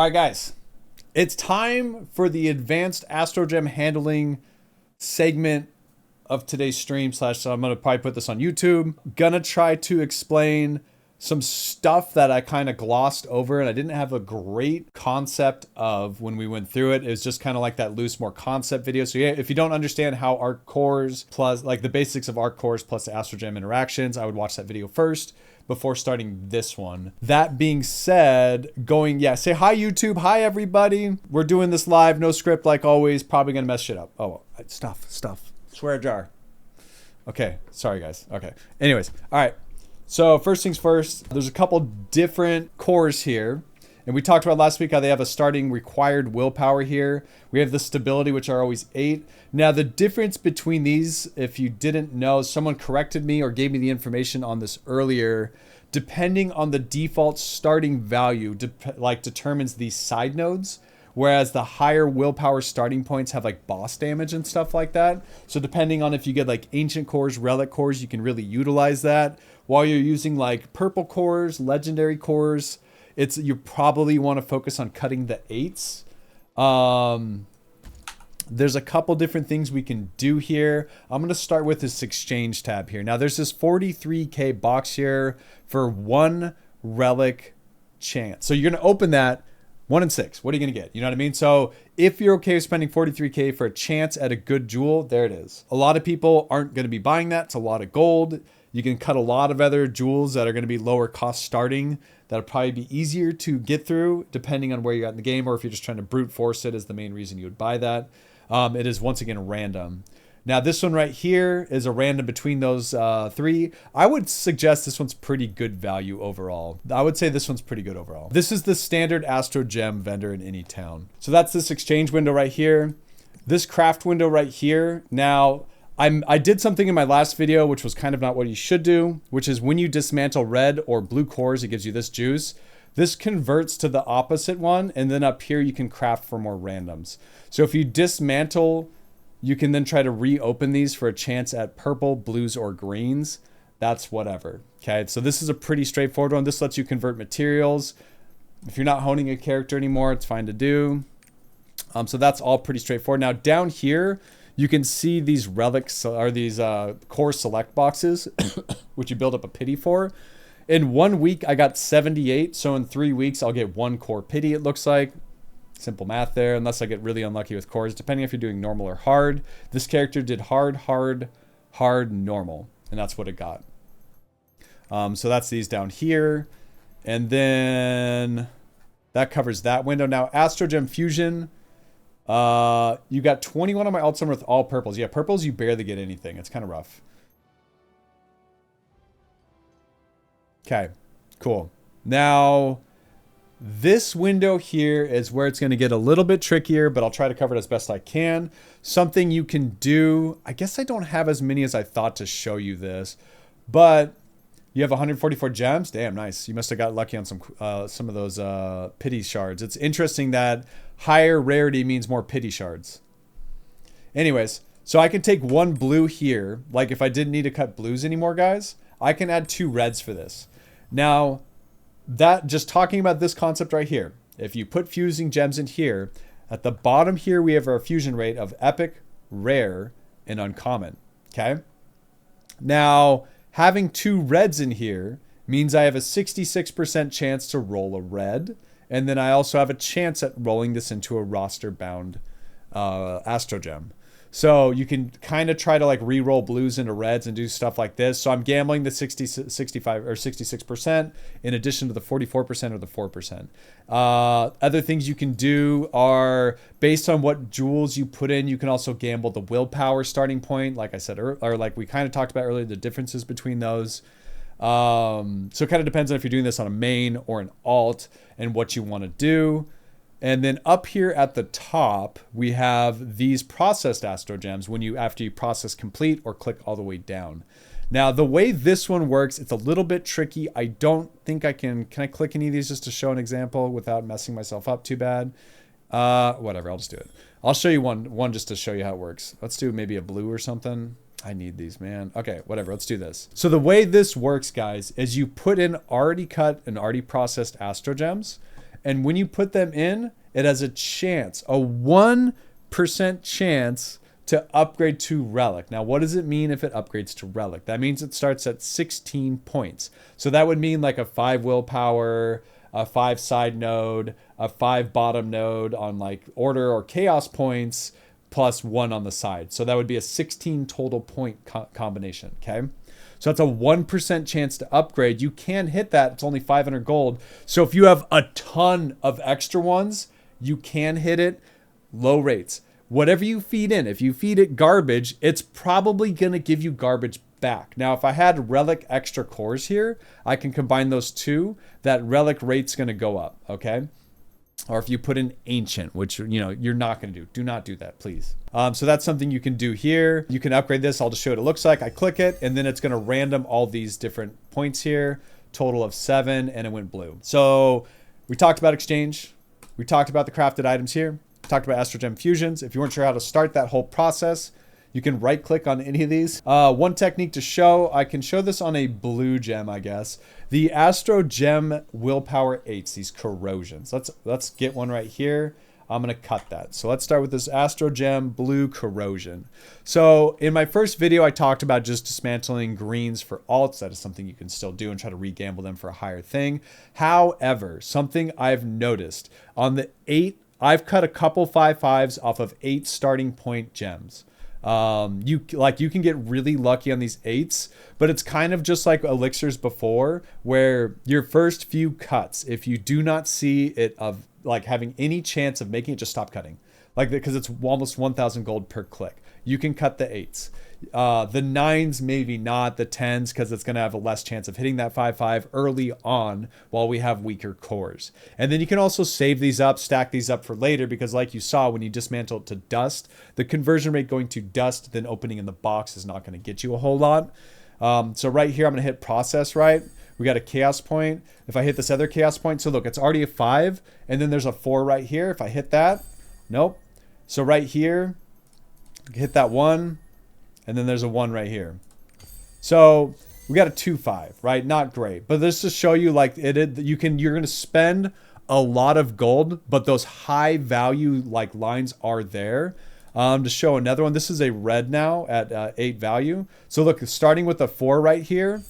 All right, guys, it's time for the advanced AstroJam handling segment of today's stream so I'm going to probably put this on YouTube. Gonna try to explain some stuff that I kind of glossed over and I didn't have a great concept of when we went through it. It was just kind of like that loose, more concept video. So yeah, if you don't understand how Arc cores plus like the basics of Arc cores plus the AstroJam interactions, I would watch that video first before starting this one. That being said, say hi YouTube, hi everybody. We're doing this live, no script like always, probably gonna mess shit up. Oh, stuff. Swear jar. Okay, sorry guys. Okay, anyways, all right. So first things first, there's a couple different cores here. And we talked about last week how they have a starting required willpower here. We have the stability, which are always 8. Now the difference between these, if you didn't know, someone corrected me or gave me the information on this earlier, depending on the default starting value, determines these side nodes. Whereas the higher willpower starting points have like boss damage and stuff like that. So depending on if you get like ancient cores, relic cores, you can really utilize that. While you're using like purple cores, legendary cores, you probably want to focus on cutting the 8s. There's a couple different things we can do here. I'm going to start with this exchange tab here. Now there's this 43k box here for 1 relic chance. So you're going to open that 1 in 6. What are you going to get? You know what I mean? So if you're okay with spending 43k for a chance at a good jewel, there it is. A lot of people aren't going to be buying that. It's a lot of gold. You can cut a lot of other jewels that are going to be lower cost starting. That'll probably be easier to get through depending on where you're at in the game, or if you're just trying to brute force it is the main reason you would buy that. It is once again random. Now this one right here is a random between those 3. I would suggest this one's pretty good value overall. I would say this one's pretty good overall. This is the standard AstroJam vendor in any town. So that's this exchange window right here. This craft window right here. Now I did something in my last video, which was kind of not what you should do, which is when you dismantle red or blue cores, it gives you this juice. This converts to the opposite one. And then up here, you can craft for more randoms. So if you dismantle, you can then try to reopen these for a chance at purple, blues, or greens. That's whatever. Okay, so this is a pretty straightforward one. This lets you convert materials. If you're not honing a character anymore, it's fine to do. So that's all pretty straightforward. Now down here, you can see these relics or these core select boxes, which you build up a pity for. In 1 week, I got 78. So in 3 weeks, I'll get 1 core pity, it looks like. Simple math there, unless I get really unlucky with cores, depending if you're doing normal or hard. This character did hard, normal, and that's what it got. So that's these down here. And then that covers that window. Now, AstroJam Fusion, you got 21 on my alt summon with all purples. Yeah, purples, you barely get anything. It's kind of rough. Okay, cool. Now, this window here is where it's going to get a little bit trickier, but I'll try to cover it as best I can. Something you can do, I guess I don't have as many as I thought to show you this, but you have 144 gems. Damn, nice. You must have got lucky on some of those pity shards. It's interesting that higher rarity means more pity shards. Anyways, so I can take 1 blue here. Like if I didn't need to cut blues anymore, guys, I can add 2 reds for this. Now, that just talking about this concept right here, if you put fusing gems in here, at the bottom here we have our fusion rate of epic, rare, and uncommon. Okay. Now having 2 reds in here means I have a 66% chance to roll a red, and then I also have a chance at rolling this into a roster bound AstroJam. So you can kind of try to like re-roll blues into reds and do stuff like this. So I'm gambling the 65 or 66% in addition to the 44% or the 4%. Other things you can do are based on what jewels you put in. You can also gamble the willpower starting point, like I said, or like we kind of talked about earlier, the differences between those. So it kind of depends on if you're doing this on a main or an alt and what you want to do. And then up here at the top, we have these processed AstroJams after you process complete or click all the way down. Now, the way this one works, it's a little bit tricky. I don't think I can I click any of these just to show an example without messing myself up too bad? Whatever, I'll just do it. I'll show you one just to show you how it works. Let's do maybe a blue or something. I need these, man. Okay, whatever, let's do this. So the way this works, guys, is you put in already cut and already processed AstroJams. And when you put them in, it has a chance, a 1% chance to upgrade to Relic. Now, what does it mean if it upgrades to Relic? That means it starts at 16 points. So that would mean like a 5 willpower, a 5 side node, a 5 bottom node on like order or chaos points, plus 1 on the side. So that would be a 16 total point combination, okay? So that's a 1% chance to upgrade. You can hit that. It's only 500 gold. So if you have a ton of extra ones, you can hit it. Low rates. Whatever you feed in, if you feed it garbage, it's probably going to give you garbage back. Now, if I had Relic extra cores here, I can combine those two. That Relic rate's going to go up, okay? Or if you put in Ancient, which, you know, you're not going to do. Do not do that, please. So that's something you can do here. You can upgrade this. I'll just show you what it looks like. I click it, and then it's going to random all these different points here. Total of 7, and it went blue. So we talked about exchange. We talked about the crafted items here. Talked about AstroJam fusions. If you weren't sure how to start that whole process, you can right click on any of these. One technique to show, I can show this on a blue gem, I guess. The AstroJam willpower 8s, these corrosions. Let's get one right here. I'm gonna cut that. So let's start with this AstroJam blue corrosion. So in my first video, I talked about just dismantling greens for alts. That is something you can still do and try to regamble them for a higher thing. However, something I've noticed on the 8, I've cut a couple 5/5s off of 8 starting point gems. You can get really lucky on these 8s, but it's kind of just like elixirs before, where your first few cuts, if you do not see it of like having any chance of making it, just stop cutting. Like, because it's almost 1,000 gold per click. You can cut the 8s. The 9s, maybe not. The 10s, because it's going to have a less chance of hitting that 5/5 early on while we have weaker cores. And then you can also save these up, stack these up for later, because like you saw, when you dismantle it to dust, the conversion rate going to dust, then opening in the box is not going to get you a whole lot. So right here, I'm going to hit process right. We got a chaos point. If I hit this other chaos point, so look, it's already a 5, and then there's a 4 right here. If I hit that, nope. So right here, hit that 1, and then there's a 1 right here. So we got a 2/5, right? Not great, but this to show you like you're going to spend a lot of gold, but those high value like lines are there. To show another one, this is a red now at 8 value. So look, starting with a 4 right here,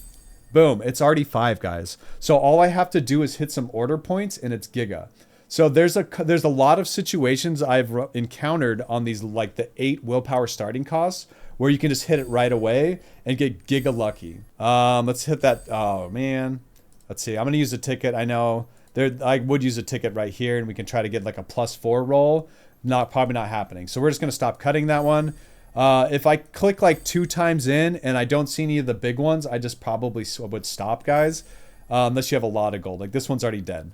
boom, it's already 5, guys. So all I have to do is hit some order points, and it's giga. So there's a lot of situations I've encountered on these, like the 8 willpower starting costs, where you can just hit it right away and get giga lucky. Let's hit that. Oh man, let's see. I'm gonna use a ticket. I know I would use a ticket right here, and we can try to get like a +4 roll. Probably not happening. So we're just gonna stop cutting that one. If I click like 2 times in and I don't see any of the big ones, I just probably would stop, guys. Unless you have a lot of gold. Like this one's already dead.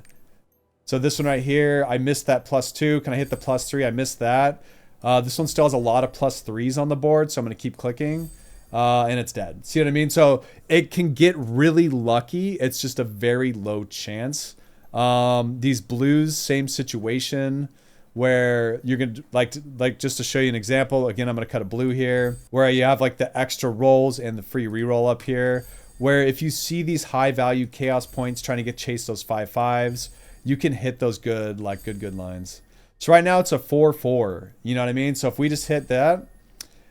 So this one right here, I missed that +2. Can I hit the +3? I missed that. This one still has a lot of +3s on the board, so I'm going to keep clicking. And it's dead. See what I mean? So it can get really lucky. It's just a very low chance. These blues, same situation, where you're going to, like just to show you an example, again, I'm going to cut a blue here, where you have like the extra rolls and the free reroll up here, where if you see these high value chaos points trying to chase those 5/5s, you can hit those good lines. So right now it's a 4/4. You know what I mean? So if we just hit that,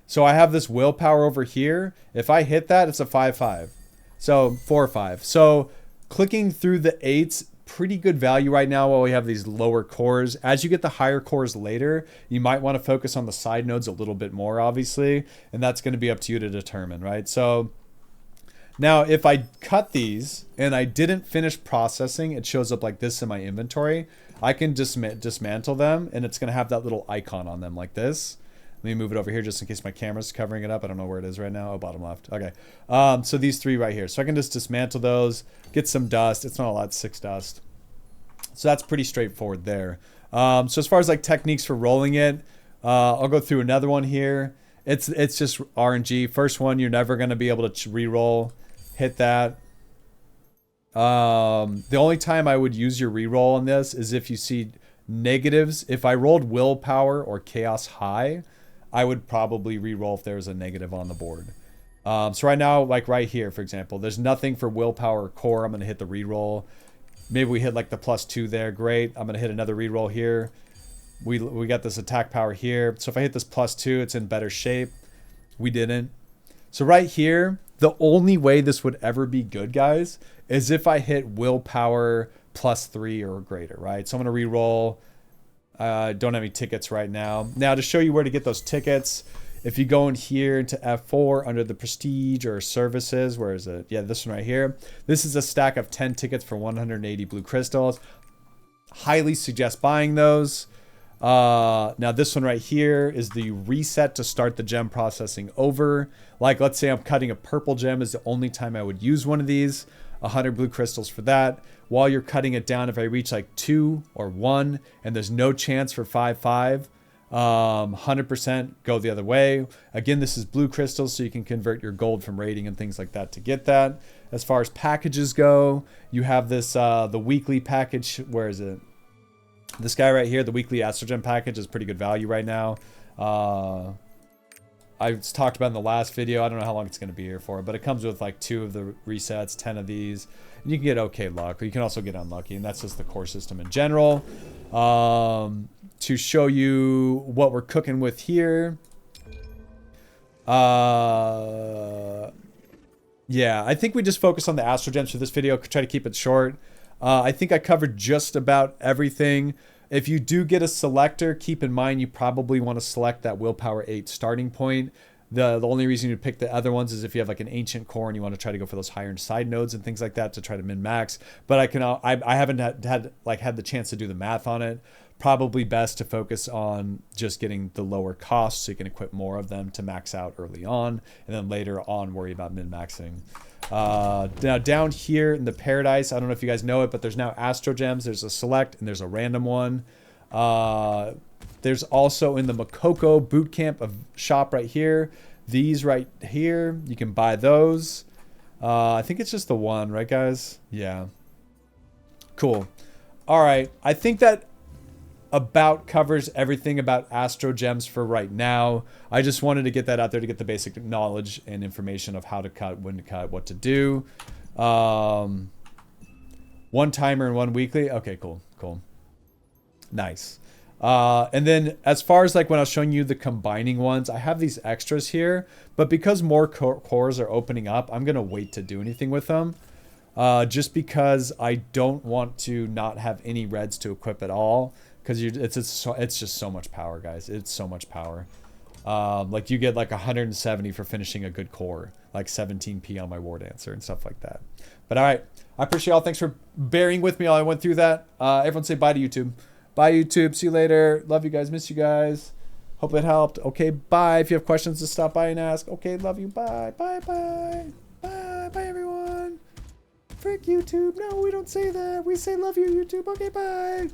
so I have this willpower over here. If I hit that, it's a 5/5. So 4/5. So clicking through the 8s, pretty good value right now while we have these lower cores. As you get the higher cores later, you might want to focus on the side nodes a little bit more, obviously. And that's going to be up to you to determine, right? So now, if I cut these and I didn't finish processing, it shows up like this in my inventory. I can dismantle them, and it's going to have that little icon on them like this. Let me move it over here just in case my camera's covering it up. I don't know where it is right now. Oh, bottom left. Okay. So these 3 right here. So I can just dismantle those, get some dust. It's not a lot, 6 dust. So that's pretty straightforward there. So as far as like techniques for rolling it, I'll go through another one here. It's just RNG. First one, you're never going to be able to re-roll. Hit that. The only time I would use your reroll on this is if you see negatives. If I rolled willpower or chaos high, I would probably reroll if there was a negative on the board. So right now, like right here, for example, there's nothing for willpower or core. I'm going to hit the reroll. Maybe we hit like the +2 there. Great. I'm going to hit another reroll here. We got this attack power here. So if I hit this +2, it's in better shape. We didn't. So right here, the only way this would ever be good, guys, is if I hit willpower +3 or greater, right? So I'm going to reroll. Don't have any tickets right now. Now to show you where to get those tickets, if you go in here into F4 under the prestige or services, where is it? Yeah, this one right here. This is a stack of 10 tickets for 180 blue crystals. Highly suggest buying those. Now this one right here is the reset to start the gem processing over. Like, let's say I'm cutting a purple gem is the only time I would use one of these. 100 blue crystals for that. While you're cutting it down, if I reach like 2 or 1 and there's no chance for 5/5, 100% go the other way. Again, this is blue crystals, so you can convert your gold from rating and things like that to get that. As far as packages go, you have this the weekly package. Where is it? This guy right here, the weekly AstroJam package, is pretty good value right now. I talked about in the last video. I don't know how long it's going to be here for, but it comes with like 2 of the resets, 10 of these. And you can get okay luck, but you can also get unlucky, and that's just the core system in general. To show you what we're cooking with here. Yeah, I think we just focus on the AstroJems for this video. Try to keep it short. I think I covered just about everything. If you do get a selector, keep in mind you probably want to select that willpower 8 starting point. The only reason you pick the other ones is if you have like an ancient core and you want to try to go for those higher side nodes and things like that to try to min max. But I haven't had the chance to do the math on it. Probably best to focus on just getting the lower cost so you can equip more of them to max out early on, and then later on worry about min maxing. Now down here in the paradise, I don't know if you guys know it, but there's now AstroJems. There's a select and there's a random one. There's also in the Makoko bootcamp of shop right here. These right here, you can buy those. I think it's just the one, right guys? Yeah. Cool. All right. I think that about covers everything about AstroJems for right now. I just wanted to get that out there to get the basic knowledge and information of how to cut, when to cut, what to do. 1 timer and 1 weekly. Okay, cool. Nice. And then as far as like when I was showing you the combining ones, I have these extras here, but because more cores are opening up, I'm going to wait to do anything with them. Just because I don't want to not have any reds to equip at all. Because it's just so much power, guys. It's so much power. Like you get like 170 for finishing a good core, like 17p on my War Dancer and stuff like that. But all right, I appreciate y'all. Thanks for bearing with me while I went through that. Everyone say bye to YouTube. Bye YouTube. See you later. Love you guys. Miss you guys. Hope it helped. Okay, bye. If you have questions, just stop by and ask. Okay, love you. Bye. Bye. Everyone. Frick YouTube. No, we don't say that. We say love you YouTube. Okay, bye.